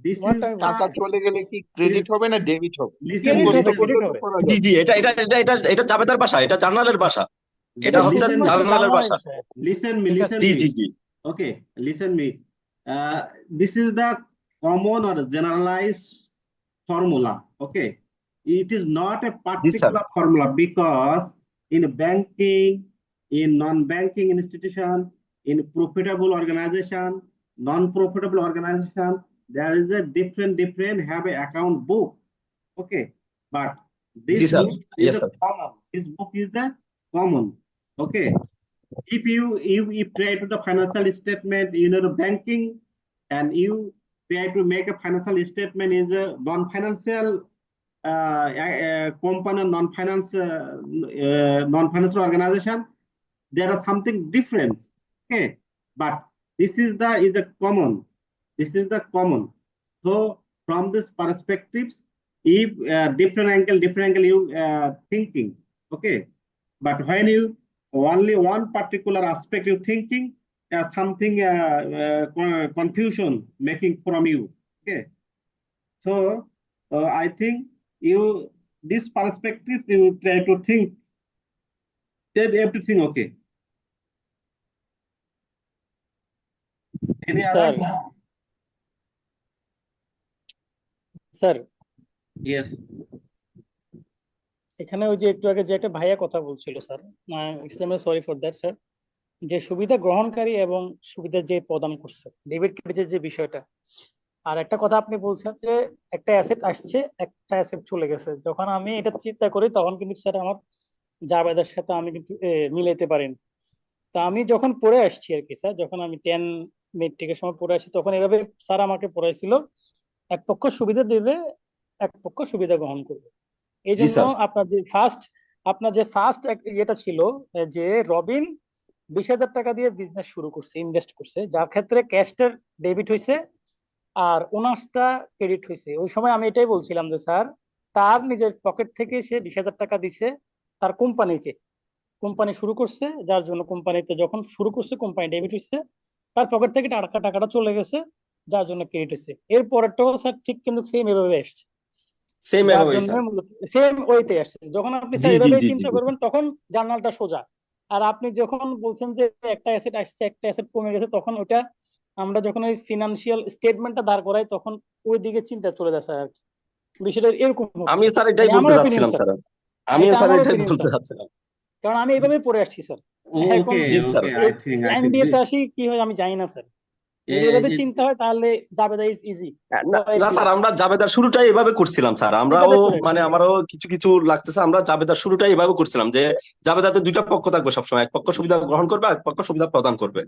Speaker 1: this
Speaker 5: What
Speaker 1: is
Speaker 5: time-
Speaker 3: টাকা চলে গেলে কি ক্রেডিট হবে না ডেবিট হবে?
Speaker 1: listen,
Speaker 5: Credit হবে,
Speaker 1: listen,
Speaker 5: credit হবে।
Speaker 3: করা
Speaker 9: জি
Speaker 3: যাবে।
Speaker 9: জি, এটা জাবেদার ভাষা, এটা জার্নালের ভাষা, এটা হচ্ছে
Speaker 1: listen,
Speaker 9: জার্নালের ভাষা।
Speaker 1: listen me,
Speaker 5: ঠিক
Speaker 1: listen
Speaker 9: G
Speaker 1: me.
Speaker 9: G G,
Speaker 1: Okay, listen me. This is the common or generalized formula. Okay, it is not a particular formula because in banking, in non-banking institution, in profitable organization, non-profitable organization, there is a different have a account book. Okay, but this
Speaker 9: G sir,
Speaker 1: book is
Speaker 9: yes
Speaker 1: a
Speaker 9: sir.
Speaker 1: common. This book is a common. Okay, If you try to the financial statement, the banking, and you try to make a financial statement is a non-financial company, non-financial organization. There are something different. Okay, but this is the common. This is the common. So from this perspectives, if different angle you thinking. Okay, but when you only one particular aspect you thinking, something confusion making from you. Okay, so I think you this perspective you try to think that everything okay. Any
Speaker 5: Sir.
Speaker 1: others?
Speaker 5: Sir
Speaker 1: Yes.
Speaker 5: এখানে ওই যে একটু আগে যে একটা ভাইয়া কথা বলছিল স্যার, ইসলামে সরি ফর দ্যাট স্যার, যে সুবিধা গ্রহণকারী এবং সুবিধা যে প্রদান করছে ডেবিট ক্রেডিটের যে বিষয়টা, আর একটা কথা আপনি বলছেন যে একটা অ্যাসেট আসছে একটা অ্যাসেট চলে গেছে, যখন আমি এটা চিন্তা করি তখন কিন্তু স্যার আমার জাবেদার সাথে আমি কিন্তু মিলাইতে পারিনি। তা আমি যখন পড়ে আসছি আর কি স্যার, যখন আমি 10 মেট্রিকের সময় পড়ে আসছি তখন এভাবে স্যার আমাকে পড়াইছিল, এক পক্ষ সুবিধা দেবে এক পক্ষ সুবিধা গ্রহণ করবে। এই
Speaker 9: জি
Speaker 5: জন্য
Speaker 9: স্যার।
Speaker 5: আপনার যে ফার্স্ট ইয়েটা ছিল যে রবিন 20,000 টাকা দিয়ে বিজনেস শুরু করছে, ইনভেস্ট করছে, যার ক্ষেত্রে ক্যাশটার ডেবিট হয়েছে আর 19টা ক্রেডিট হয়েছে। ওই সময় আমি এটাই বলছিলাম যে স্যার তার নিজের পকেট থেকে সে 20,000 টাকা দিছে তার কোম্পানিকে, কোম্পানি শুরু করছে, যার জন্য কোম্পানিতে যখন শুরু করছে কোম্পানি ডেবিট হচ্ছে, তার পকেট থেকে টাকাটা চলে গেছে, যার জন্য ক্রেডিট হচ্ছে। এর পরেরটাও স্যার ঠিক কিন্তু সেম এভাবে আসছে,
Speaker 9: সেম
Speaker 5: যার
Speaker 9: এভাবেই
Speaker 5: জন্য
Speaker 9: স্যার।
Speaker 5: সেম ওয়েতে আসছে। যখন আপনি
Speaker 9: জি
Speaker 5: স্যার
Speaker 9: জি
Speaker 5: এভাবে
Speaker 9: জি জি
Speaker 5: চিন্তা করবেন তখন জার্নালটা সোজা। আর আপনি যখন বলছেন যে একটা অ্যাসেট আসছে একটা অ্যাসেট কমে গেছে, তখন ওটা আমরা যখন ওই ফিনান্সিয়াল স্টেটমেন্টটা দাঁড় করাই তখন ওই দিকে চিন্তা চলে যায় স্যার। আর কি বিষয়টা এরকম
Speaker 9: আমি
Speaker 5: হচ্ছে,
Speaker 9: স্যার এটাই
Speaker 5: মানে
Speaker 9: বলতে
Speaker 5: আমার ওপিনিয়ন
Speaker 9: চাচ্ছিলাম
Speaker 5: স্যার,
Speaker 9: স্যার। আমিও
Speaker 5: এটা
Speaker 9: স্যার
Speaker 5: আমার
Speaker 9: এটাই
Speaker 5: ওপিনিয়ন
Speaker 9: বলতে
Speaker 5: স্যার,
Speaker 9: চাচ্ছিলাম।
Speaker 5: কারণ আমি এইভাবে পড়ে আসছি স্যার। এখন
Speaker 1: Okay,
Speaker 9: G sir.
Speaker 1: okay. I think
Speaker 5: MBA তে আসি কি হয় আমি জানি না স্যার, যদি এভাবে চিন্তা হয় তাহলে জাবেদা ইজ ইজি।
Speaker 9: না না স্যার, আমরা জাবেদার শুরুটাই এভাবে করছিলাম স্যার। আমরাও
Speaker 5: এভাবে করে
Speaker 9: মানে আমারও কিছু কিছু লাগতেছে, আমরা জাবেদার শুরুটাই এভাবে করছিলাম যে জাবেদাতে দুইটা পক্ষ থাকবে সবসময়, এক পক্ষ সুবিধা গ্রহণ করবে এক পক্ষ সুবিধা প্রদান করবে।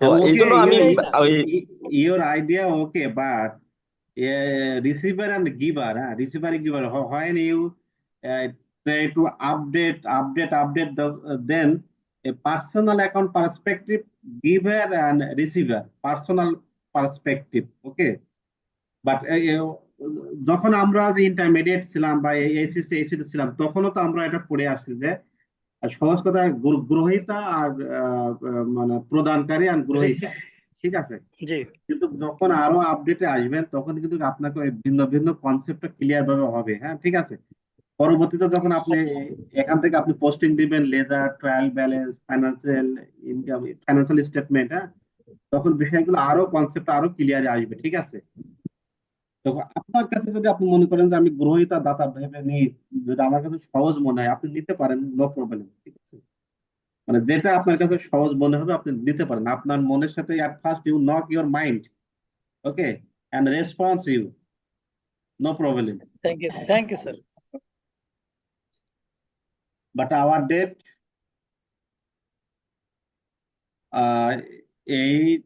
Speaker 9: তো এই
Speaker 1: okay.
Speaker 9: জন্য আমি
Speaker 5: এটাই স্যার।
Speaker 9: ওই
Speaker 1: Your idea okay, but receiver and giver, receiver and giver. When you try to update then a personal account perspective, giver and receiver, personal perspective. Okay, but যখন আমরা যে ইন্টারমিডিয়েট ছিলাম বা এইচএসসি ছিলাম তখনও তো আমরা এটা পড়ে আসছি যে সহজ কথা গ্রহীতা আর মানে প্রদানকারী আর গ্রহীতা, ঠিক আছে।
Speaker 5: জি
Speaker 1: কিন্তু যখন আরো আপডেটে আসবেন তখন কিন্তু আপনাকে ওই ভিন্ন ভিন্ন কনসেপ্টটা ক্লিয়ার ভাবে হবে, হ্যাঁ ঠিক আছে। পরবর্তীতে যখন আপনি এখান থেকে আপনি পোস্টিং দিবেন, ledger, trial balance, financial income, financial statement, হ্যাঁ তখন বিষয়গুলো আরো কনসেপ্ট আরো ক্লিয়ারে আসবে, ঠিক আছে। তো আপনার কাছে যদি আপনি মনে করেন যে আমি গ্রহীতা দাতা ভেবে নিই, যদি আমার কাছে সহজ মনে হয় আপনি নিতে পারেন, নো প্রবলেম, ঠিক আছে। মানে যেটা আপনার কাছে সহজ মনে হবে আপনি নিতে পারেন, আপনার মনের সাথে at first you knock your mind, okay, and response you, no problem.
Speaker 5: Thank you sir.
Speaker 1: But our date 8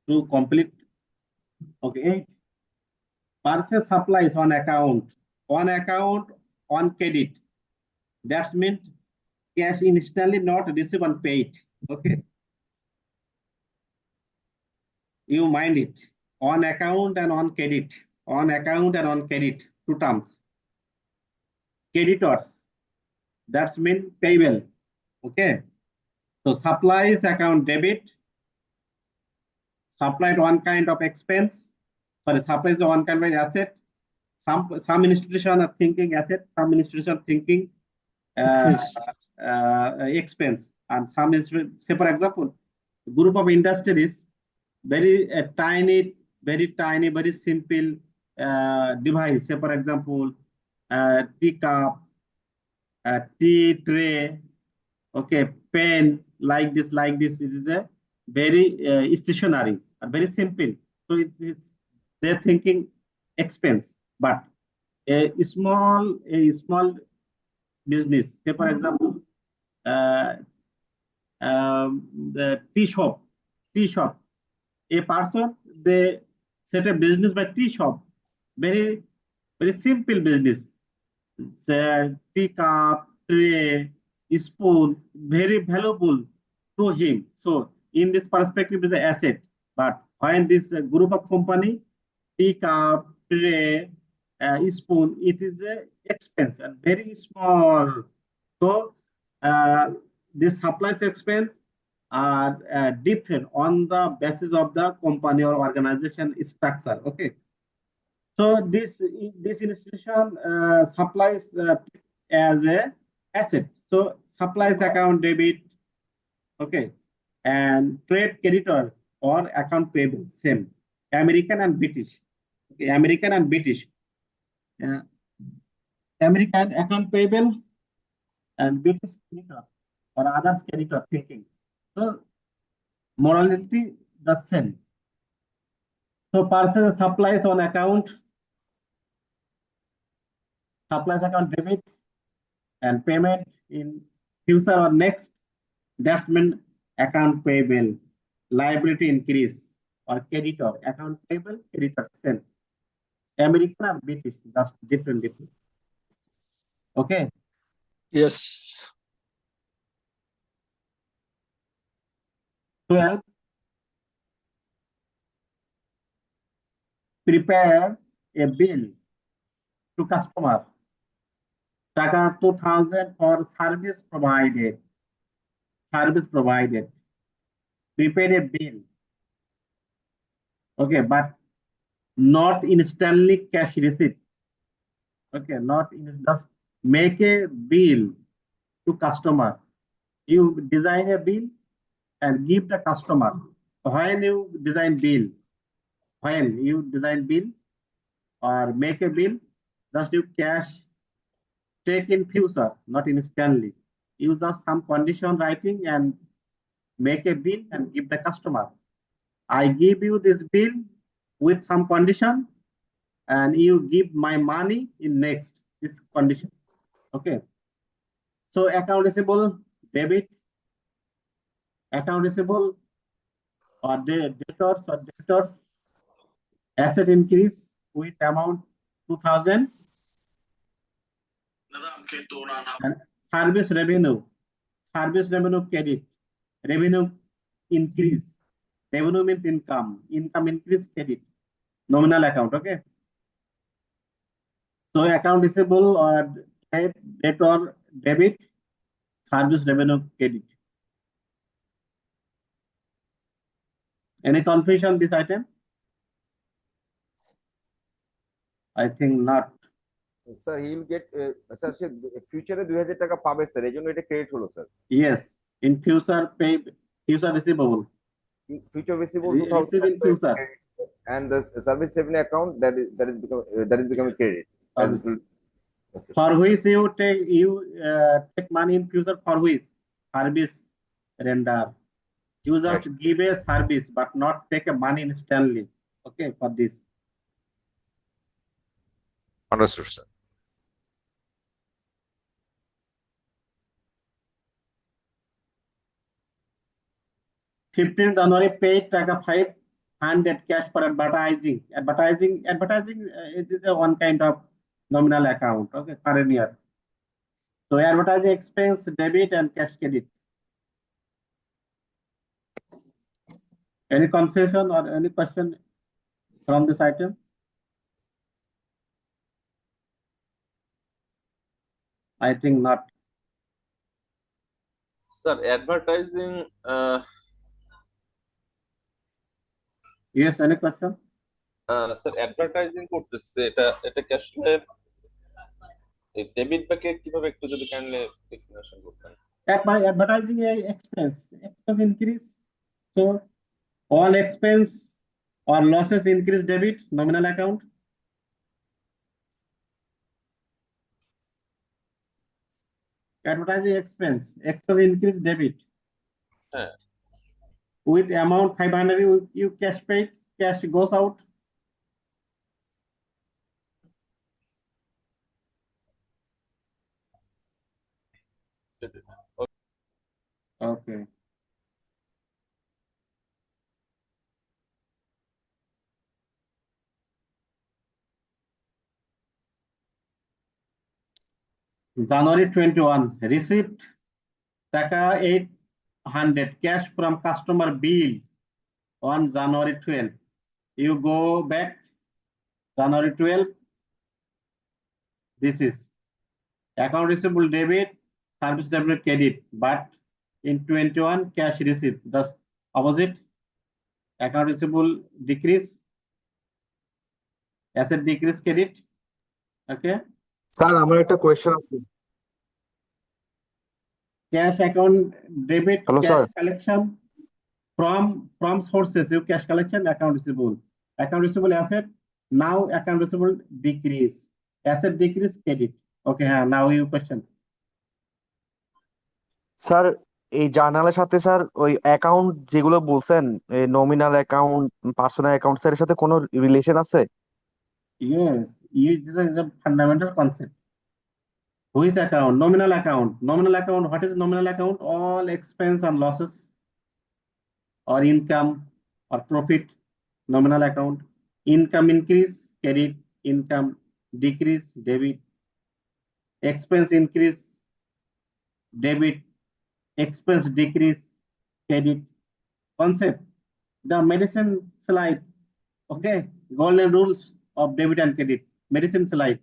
Speaker 1: to complete. Okay, 8 purchase supplies on account on credit. That's means cash instantly not received and paid. Okay, you mind it, on account and on credit, on account and on credit, two terms. Creditors, that's mean payable. Okay, so supplies account debit, supplied one kind of expense, sorry, supplies one kind of asset. Some institution are thinking asset, some institution thinking expense, and some say for example group of industries very tiny, very simple device, say for example teacup, tea tray, okay, pen, like this, it is a very stationary, very simple, so it's they're thinking expense. But a small business, say for example uh, the tea shop. A person they set a business by tea shop. Very very simple business. Say, tea cup, tray, spoon, very valuable to him. So in this perspective is an asset. But when this group of company, tea cup, tray, spoon, it is a expense and very small. So uh, this supplies expense are different on the basis of the company or organization structure. Okay. So this institution supplies as a asset. So supplies account debit, okay, and trade creditor or account payable, same. American and British. Okay, American and British. Uh, American account payable and British creditor or others creditor thinking. So morality the same. So person supplies on account, supplies account debit and payment in future or next. That's mean account payable, liability increase or creditor, account payable, creditor same. American or British, that's different. Okay.
Speaker 7: Yes.
Speaker 1: 12. Prepare a bill to customer. Taka 2000 for service provided. Service provided. Prepare a bill. Okay, but not instantly cash receipt. Okay, not in just make a bill to customer. You design a bill and give the customer. When you design bill or make a bill, just you cash take in future, not instantly. Use just some condition writing and make a bill and give the customer. I give you this bill with some condition and you give my money in next this condition. Okay. So account receivable, debit, account receivable or debtors, asset increase with amount 2000 and service revenue credit, revenue increase. Revenue means income increase credit, nominal account. Okay. So account receivable or debt or debit, service revenue credit. Any confusion this item? I think not.
Speaker 2: Sir he will get sir সে ফিউচারে 2000 টাকা পাবে sir এই জন্য এটা credit হলো sir
Speaker 1: Yes, in future pay, future receivable.
Speaker 2: Future receivable
Speaker 1: Receive in
Speaker 2: 2000
Speaker 1: future.
Speaker 2: and the service revenue account that is becoming credit.
Speaker 1: For which you take money in future for which service render. You just give a service but not take a money instantly. Okay, for this.
Speaker 2: Understood, sir.
Speaker 1: January paid taka 500 cash for advertising. Advertising, it is a one kind of nominal account. Okay, current year. So advertising expense, debit and cash credit. Any confusion or any question from this item? I think not.
Speaker 4: Sir advertising
Speaker 1: Yes, any question?
Speaker 4: Sir advertising করতেছে এটা কি আসলে debit বা credit কিভাবে একটু যদি kindly explanation করতেন
Speaker 1: Advertising expense increase. So all expense or losses increase debit, nominal account. Advertising expense increase debit. With amount 500 you cash paid, cash goes out. Okay. January 21, received Taka 800 cash from customer bill on January 12. You go back January 12. This is account receivable debit, service debit credit, but in 21 cash received. Thus opposite, account receivable decrease, asset decrease credit. Okay.
Speaker 10: Sir আমার একটা question আছে।
Speaker 1: Cash account debit,
Speaker 10: Hello,
Speaker 1: cash
Speaker 10: sir.
Speaker 1: collection from sources, you cash collection, account receivable. Account receivable asset, now account receivable decrease. Asset decrease credit. Okay, now you question.
Speaker 10: Sir এই জার্নালের সাথে sir ওই account যেগুলো বলছেন nominal account personal account sir এর সাথে কোনো relation আছে?
Speaker 1: Yes, this is a fundamental concept. Who is account? Nominal account. Nominal account. What is nominal account? All expense and losses or income or profit. Nominal account. Income increase, credit. Income decrease, debit. Expense increase, debit. Expense decrease, credit. Concept. The medicine slide. Okay. Golden rules of debit and credit. Medicine slide.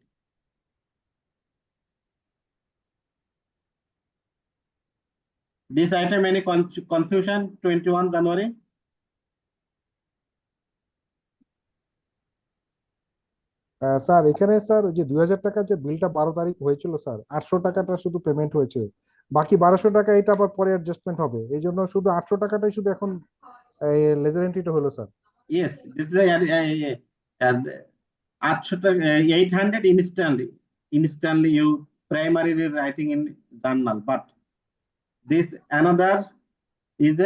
Speaker 1: This item any confusion? 21 January.
Speaker 11: Sir এখানে sir ওই যে 2000 টাকার যে বিলটা 12 তারিখ হয়েছিল sir 800 টাকাটা শুধু পেমেন্ট হয়েছে, বাকি 1200 টাকা এটা আবার পরে অ্যাডজাস্টমেন্ট হবে, এই জন্য শুধু 800 টাকাটাই শুধু এখন লেজার এন্ট্রিটা হলো sir.
Speaker 1: Yes, this is a 800 instantly you primarily writing in journal, but this another is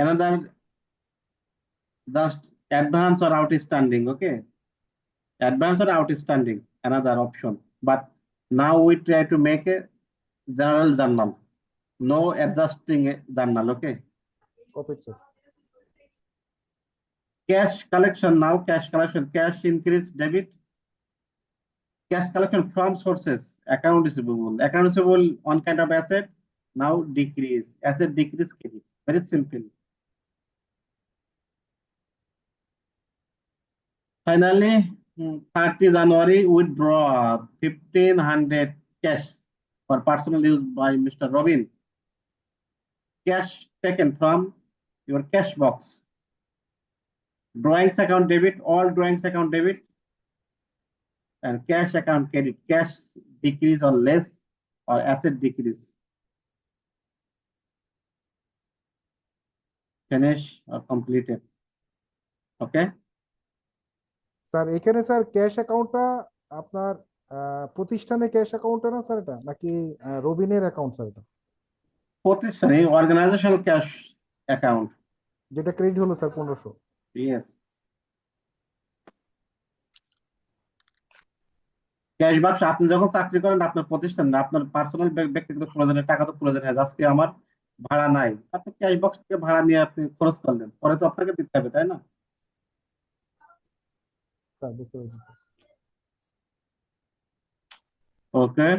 Speaker 1: another just advance or outstanding. Okay, advance or outstanding, another option, but now we try to make a general journal, no adjusting journal. Okay.
Speaker 11: Copy sir.
Speaker 1: Cash collection, now cash collection, cash increase, debit. Cash collection from sources, account receivable. Account receivable, one kind of asset, now decrease. Asset decrease, credit. Very simple. Finally, 30 January, withdraw 1500 cash for personal use by Mr. Robin. Cash taken from your cash box. Drawings account debit, all drawings account debit, and cash account credit. Cash decrease or less, or asset decrease. Finish or completed. Okay.
Speaker 11: Sir এখানে sir cash অ্যাকাউন্টটা আপনার প্রতিষ্ঠানের cash অ্যাকাউন্টটা না sir, এটা নাকি রবিনের account sir? এটা
Speaker 1: Position, organizational cash account.
Speaker 11: যেটা ক্রেডিট হলো স্যার 1500।
Speaker 1: Yes. ক্যাশ বাক্স আপনি যখন চাকরি করেন আপনার প্রতিষ্ঠান না, আপনার পার্সোনাল ব্যক্তিগত প্রয়োজনে টাকা তো প্রয়োজন হয়, আজকে আমার ভাড়া নাই, আপনি ক্যাশ বক্স থেকে ভাড়া নিয়ে আপনি খরচ করলেন, পরে তো আপনাকে দিতে হবে, তাই না?
Speaker 11: স্যার বুঝতে পেরেছি।
Speaker 1: ওকে।